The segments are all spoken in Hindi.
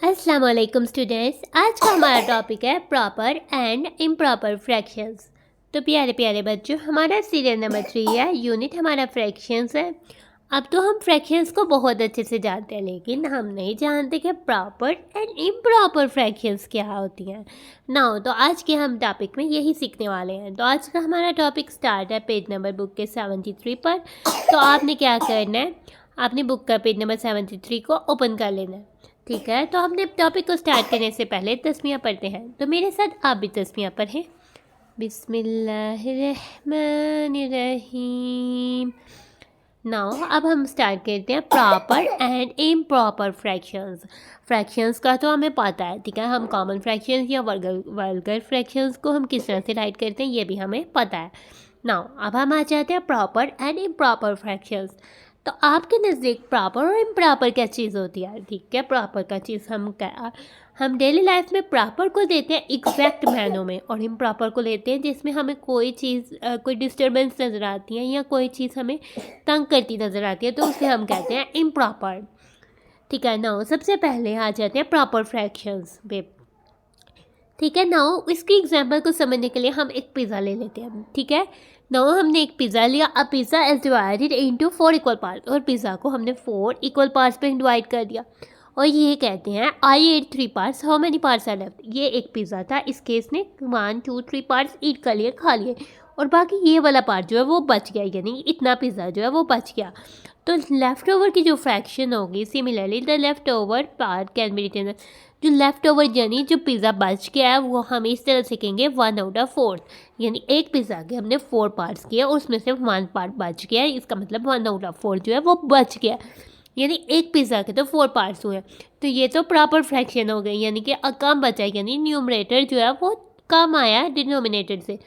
अस्सलाम वालेकुम स्टूडेंट्स। आज का हमारा टॉपिक है प्रॉपर एंड इम्प्रॉपर फ्रैक्शंस। तो प्यारे प्यारे बच्चों, हमारा सीरियल नंबर 3 है, यूनिट हमारा फ्रैक्शंस है। अब तो हम फ्रैक्शंस को बहुत अच्छे से जानते हैं, लेकिन हम नहीं जानते कि प्रॉपर एंड इम्प्रॉपर फ्रैक्शंस क्या होती हैं ना। तो आज के हम टॉपिक में यही सीखने वाले हैं। तो आज का हमारा टॉपिक स्टार्ट है पेज नंबर बुक के 73 पर। तो आपने क्या करना है, आपने बुक का पेज नंबर 73 को ओपन कर लेना है। ठीक है, तो हमने टॉपिक को स्टार्ट करने से पहले तस्मियाँ पढ़ते हैं। तो मेरे साथ आप भी तस्मियाँ पढ़ें। बिस्मिल्लाहिर्रहमानिर्रहीम। नाउ अब हम स्टार्ट करते हैं proper and improper fractions. Fractions का तो हमें पता है, ठीक है। हम कॉमन फ्रैक्शंस या वल्गर फ्रैक्शंस को हम किस तरह से राइट करते हैं ये भी हमें पता है। नाउ अब हम आ जाते हैं प्रॉपर एंड इम्प्रॉपर फ्रैक्शंस। तो आपके नज़दीक प्रॉपर और इम्प्रॉपर क्या चीज़ होती है? ठीक है, प्रॉपर का चीज़ हम डेली लाइफ में प्रॉपर को देते हैं एग्जैक्ट मैनों में, और इम्प्रॉपर को लेते हैं जिसमें हमें कोई चीज़ कोई डिस्टर्बेंस नज़र आती है या कोई चीज़ हमें तंग करती नज़र आती है, तो उसे हम कहते हैं इम्प्रॉपर। ठीक है, नाउ सबसे पहले आ जाते हैं प्रॉपर फ्रैक्शंस पे। ठीक है, नाउ इसकी एग्जांपल को समझने के लिए हम एक पिज़्ज़ा ले लेते हैं। ठीक है, नाउ हमने एक पिज़्ज़ा लिया। अब pizza is divided into 4 equal part, और पिज़्ज़ा को हमने 4 इक्वल पार्ट्स पे डिवाइड कर दिया, और ये कहते हैं I ate 3 parts, how many parts are left. ये एक पिज़्ज़ा था, इस केस ने 1 2 3 पार्ट्स ईट कर लिए, खा लिए, और बाकी ये वाला पार्ट जो है वो बच गया, यानी इतना पिज़्ज़ा जो है वो बच गया। तो लेफ़्ट ओवर की जो फ्रैक्शन होगी, similarly the left over part can be written, जो लेफ़्ट ओवर यानी जो पिज़्ज़ा बच गया है वो हम इस तरह से कहेंगे 1/4, यानी एक पिज़्ज़ा के हमने 4 पार्ट्स किए, उसमें से 1 पार्ट बच गया है, इसका मतलब 1/4 जो है वो बच गया, यानी एक पिज़्ज़ा के तो 4 पार्ट्स हुए। तो ये तो प्रॉपर फ्रैक्शन हो गई, यानी कि कम बचा, यानी न्यूमरेटर जो है वो कम आया डिनोमिनेटर से,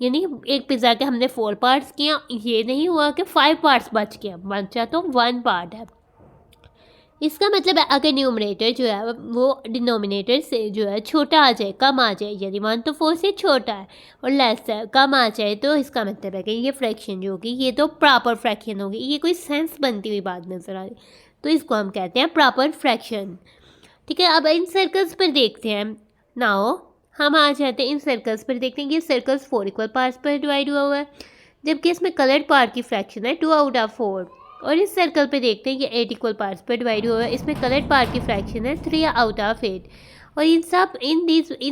यानी एक पिज़्ज़ा के हमने 4 पार्ट्स किया, ये नहीं हुआ कि 5 पार्ट्स बच गया, बचा तो 1 पार्ट है। इसका मतलब है अगर न्यूमरेटर जो है वो डिनोमिनेटर से जो है छोटा आ जाए, कम आ जाए, यानी 1 तो 4 से छोटा है और लेस है, कम आ जाए, तो इसका मतलब है कि ये फ्रैक्शन जो होगी ये तो प्रॉपर फ्रैक्शन होगी। ये कोई सेंस बनती हुई बात नज़र आ रही, तो इसको हम कहते हैं प्रॉपर फ्रैक्शन। ठीक है, अब इन सर्कल्स पर देखते हैं। नाउ हम आ जाते हैं इन सर्कल्स पर, देखते हैं ये सर्कल्स 4 इक्वल पार्ट्स पर डिवाइड हुआ है, जबकि इसमें कलर्ड पार्ट की फ्रैक्शन है 2/4। और इस सर्कल पे देखते हैं ये 8 इक्वल पार्ट्स पर डिवाइड हुआ है, इसमें कलर्ड पार्ट की फ्रैक्शन है 3/8। और इन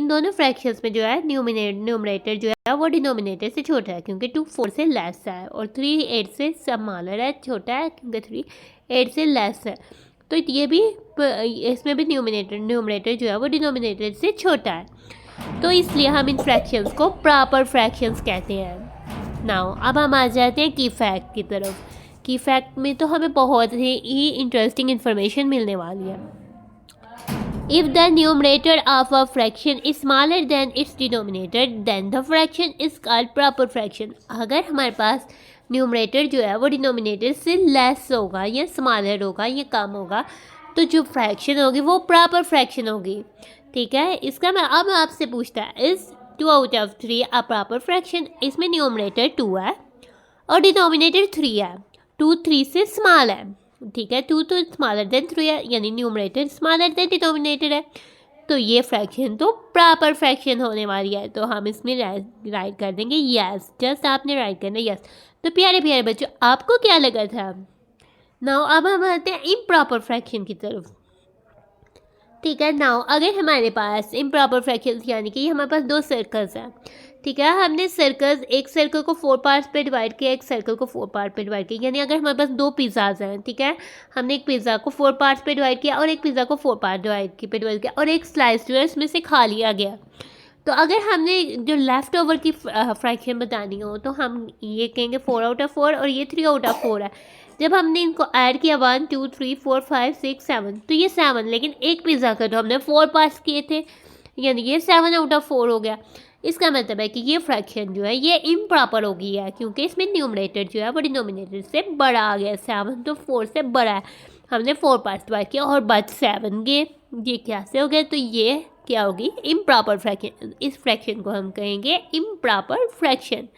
दोनों फ्रैक्शंस में जो है न्यूमरेटर जो है वो डिनोमिनेटर से छोटा है, क्योंकि 2 4 से लेस है, और 3 8 से स्मॉलर है, छोटा है, क्योंकि 3 8 से लेस है। तो ये भी इसमें भी न्यूमरेटर जो है वो डिनोमिनेटर से छोटा है, तो इसलिए हम इन फ्रैक्शंस को प्रॉपर फ्रैक्शंस कहते हैं। नाउ अब हम आ जाते हैं की फैक्ट की तरफ। की फैक्ट में तो हमें बहुत ही इंटरेस्टिंग इन्फॉर्मेशन मिलने वाली है। If the numerator of a fraction is smaller than its denominator then the fraction is called proper fraction. अगर हमारे पास न्यूमरेटर जो है वो डिनोमिनेटर से लेस होगा या स्मॉलर होगा या कम होगा, तो जो फ्रैक्शन होगी वो प्रॉपर फ्रैक्शन होगी। ठीक है, इसका मैं अब आपसे पूछता है, इज 2/3 अ प्रॉपर फ्रैक्शन। इसमें न्यूमरेटर 2 है और डिनोमिनेटर 3 है, 2 3 से स्मॉल है। ठीक है, 2 तो स्मॉलर देन 3 है, यानी न्यूमरेटर स्मॉलर देन डिनोमिनेटर है, तो ये फ्रैक्शन तो प्रॉपर फ्रैक्शन होने वाली है। तो हम इसमें राइट कर देंगे यस, जस्ट आपने राइट करना यस। तो प्यारे प्यारे बच्चों, आपको क्या लगा था? नाउ अब हम आते हैं इम्प्रॉपर फ्रैक्शन की तरफ। ठीक है, नाउ अगर हमारे पास इम्प्रॉपर फ्रैक्शन यानी कि हमारे पास 2 सर्कल्स हैं। ठीक है, हमने सर्कल्स, एक सर्कल को 4 पार्ट्स पे डिवाइड किया, एक सर्कल को 4 पार्ट पे डिवाइड किया, यानी अगर हमारे पास 2 पिज़्ज़ाज हैं, ठीक है, हमने एक पिज़्ज़ा को 4 पार्ट्स पे डिवाइड किया और एक पिज़्ज़ा को 4 पार्ट पे डिवाइड किया, और एक स्लाइस जो है इसमें से खा लिया गया। तो अगर हमने जो लेफ़्ट ओवर की फ्रैक्शन बतानी हो, तो हम ये कहेंगे 4/4 और ये 3/4 है। जब हमने इनको ऐड किया 1 2 3 4 5 6 7, तो ये 7, लेकिन एक पिज़्ज़ा का तो हमने 4 पार्ट्स किए थे, यानी ये 7/4 हो गया। इसका मतलब है कि ये फ्रैक्शन जो है ये इम्प्रॉपर हो गई है, क्योंकि इसमें न्यूमरेटर जो है वो डिनोमिनेटर से बड़ा आ गया। 7 तो 4 से बड़ा है, हमने 4 पार्ट्स डिवाइड किया और बच 7 गए, ये कैसे हो गए? तो ये क्या होगी? Improper fraction. इस फ्रैक्शन को हम कहेंगे इम्प्रॉपर फ्रैक्शन।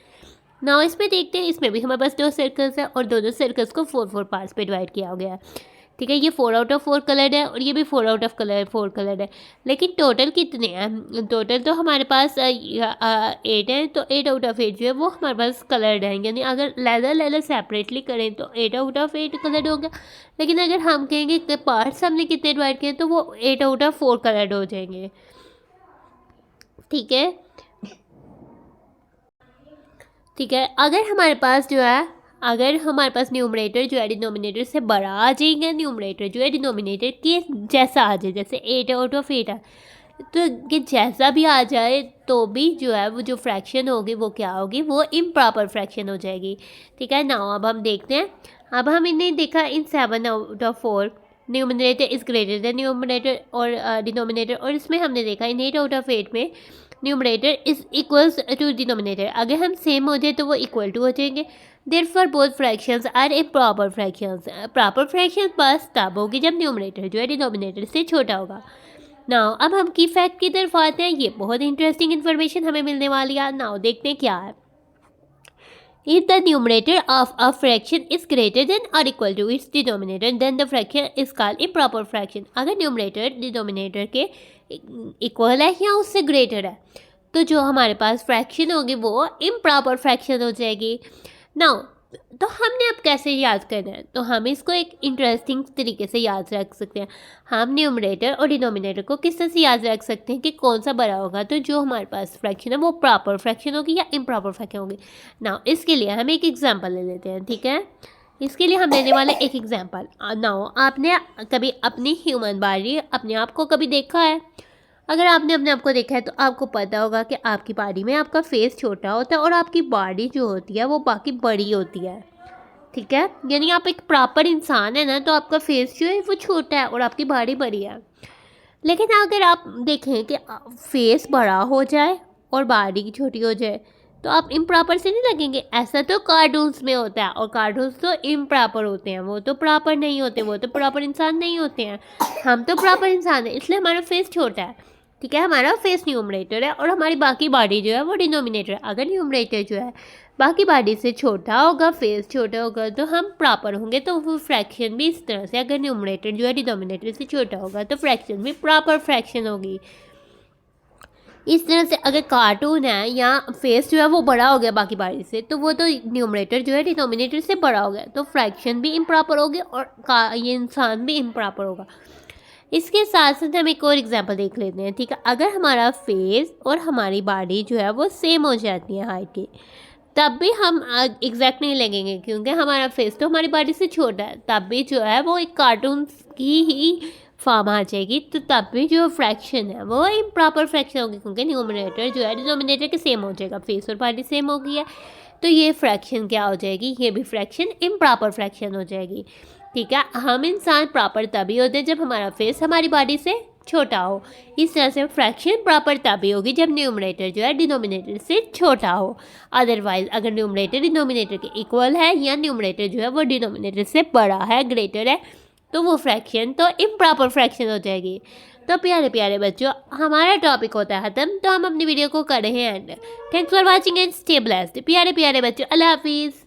नाउ इसमें देखते हैं, इसमें भी हमारे पास 2 सर्कल्स हैं और दोनों सर्कल्स को 4 4 पार्ट्स पे डिवाइड किया गया है। ठीक है, ये 4 आउट ऑफ 4 कलर्ड है और ये भी 4 आउट ऑफ 4 कलर्ड है। लेकिन टोटल कितने हैं? टोटल तो हमारे पास 8 है, तो 8 आउट ऑफ 8 जो है वो हमारे पास कलर्ड है। यानी अगर लेदर सेपरेटली करें तो 8 आउट ऑफ 8 कलर्ड हो गया। लेकिन अगर हम कहेंगे कि पार्ट्स हमने कितने डिवाइड किए तो वो 8 आउट ऑफ 4 कलर्ड हो जाएंगे। ठीक है, ठीक है। अगर हमारे पास न्यूमरेटर जो है डिनोमिनेटर से बड़ा आ जाएगा, न्यूमरेटर जो है डिनोमिनेटर के जैसा आ जाए, जैसे 8 आउट ऑफ 8 है, तो ये जैसा भी आ जाए तो भी जो है वो जो फ्रैक्शन होगी वो क्या होगी, वो इम्प्रॉपर फ्रैक्शन हो जाएगी। ठीक है ना, अब हम देखते हैं। अब हम इन्हें देखा इन 7 out of 4 numerator is greater than numerator और डिनोमिनेटर, और इसमें हमने देखा इन 8 आउट ऑफ 8 में numerator is equals to denominator. अगर हम सेम हो जाए तो वो इक्वल टू हो जाएंगे। Therefore both fractions are improper fractions. Proper fraction बस तब होगी जब न्यूमरेटर जो है डिनोमिनेटर से छोटा होगा। नाउ अब हम की फैक्ट की तरफ आते हैं। ये बहुत इंटरेस्टिंग इन्फॉर्मेशन हमें मिलने वाली है। नाउ देखते हैं क्या है। If the numerator of a fraction is greater than or equal to its denominator, then the fraction is called improper fraction. अगर न्यूमरेटर डिनोमिनेटर के इक्वल है या उससे ग्रेटर है तो जो हमारे पास फ्रैक्शन होगी वो इम्प्रॉपर फ्रैक्शन हो जाएगी। नाउ तो हमने अब कैसे याद करना है, तो हम इसको एक इंटरेस्टिंग तरीके से याद रख सकते हैं। हम न्यूमरेटर और डिनोमिनेटर को किस तरह से याद रख सकते हैं कि कौन सा बड़ा होगा, तो जो हमारे पास फ्रैक्शन है वो प्रॉपर फ्रैक्शन होगी या इम्प्रॉपर फ्रैक्शन होगी। नाउ इसके लिए हम एक एग्जांपल ले लेते हैं। ठीक है, इसके लिए हम लेने वाले एक एग्जांपल। नाउ आपने कभी अपनी ह्यूमन बॉडी अपने आप को कभी देखा है? अगर आपने अपने आप को देखा है तो आपको पता होगा कि आपकी बॉडी में आपका फेस छोटा होता है और आपकी बॉडी जो होती है वो बाकी बड़ी होती है। ठीक है, यानी आप एक प्रॉपर इंसान है ना, तो आपका फेस जो है वो छोटा है और आपकी बॉडी बड़ी है। लेकिन अगर आप देखें कि फेस बड़ा हो जाए और बॉडी छोटी हो जाए तो आप इम्प्रॉपर से नहीं लगेंगे। ऐसा तो कार्टून्स में होता है और कार्टून्स तो इम्प्रॉपर होते हैं, वो तो प्रॉपर नहीं होते, वो तो प्रॉपर इंसान नहीं होते हैं। हम तो प्रॉपर इंसान हैं, इसलिए हमारा फेस छोटा है। ठीक है, हमारा फेस न्यूमरेटर है और हमारी बाकी बॉडी जो है वो डिनोमिनेटर है। अगर न्यूमरेटर जो है बाकी बॉडी से छोटा होगा, फेस छोटा होगा, तो हम प्रॉपर होंगे। तो वो फ्रैक्शन भी इस तरह से, अगर न्यूमरेटर जो है डिनोमिनेटर से छोटा होगा तो फ्रैक्शन भी प्रॉपर फ्रैक्शन होगी। इस तरह से अगर कार्टून है या फेस जो है वो बड़ा हो गया बाकी बॉडी से, तो वो तो न्यूमरेटर जो है डिनोमिनेटर से बड़ा हो गया, तो फ्रैक्शन भी इम्प्रॉपर होगी और ये इंसान भी इम्प्रॉपर होगा। इसके साथ साथ हम एक और एग्जांपल देख लेते हैं। ठीक है, अगर हमारा फेस और हमारी बॉडी जो है वो सेम हो जाती है हाइट की, तब भी हम एग्जैक्ट नहीं लगेंगे क्योंकि हमारा फेस तो हमारी बॉडी से छोटा है। तब भी जो है वो एक कार्टून की ही फॉर्म आ जाएगी, तो तब भी जो फ्रैक्शन है वो इम्प्रॉपर फ्रैक्शन होगी क्योंकि न्यूमरेटर जो है डिनोमिनेटर के सेम हो जाएगा, फेस और बॉडी सेम हो गई है, तो ये फ्रैक्शन क्या हो जाएगी, ये भी फ्रैक्शन इम्प्रॉपर फ्रैक्शन हो जाएगी। ठीक है, हम इंसान प्रॉपर तभी होते हैं जब हमारा फेस हमारी बॉडी से छोटा हो। इस तरह से फ्रैक्शन प्रॉपर तभी होगी जब न्यूमरेटर जो है डिनोमिनेटर से छोटा हो। अदरवाइज अगर न्यूमरेटर डिनोमिनेटर के इक्वल है या न्यूमरेटर जो है वो डिनोमिनेटर से बड़ा है, ग्रेटर है, तो वो फ्रैक्शन तो इम्प्रॉपर फ्रैक्शन हो जाएगी। तो प्यारे प्यारे बच्चों, हमारा टॉपिक होता है ख़त्म, तो हम अपनी वीडियो को कर रहे हैं and. Thanks for watching and stay blessed. प्यारे प्यारे बच्चों, अल्लाह हाफिज़।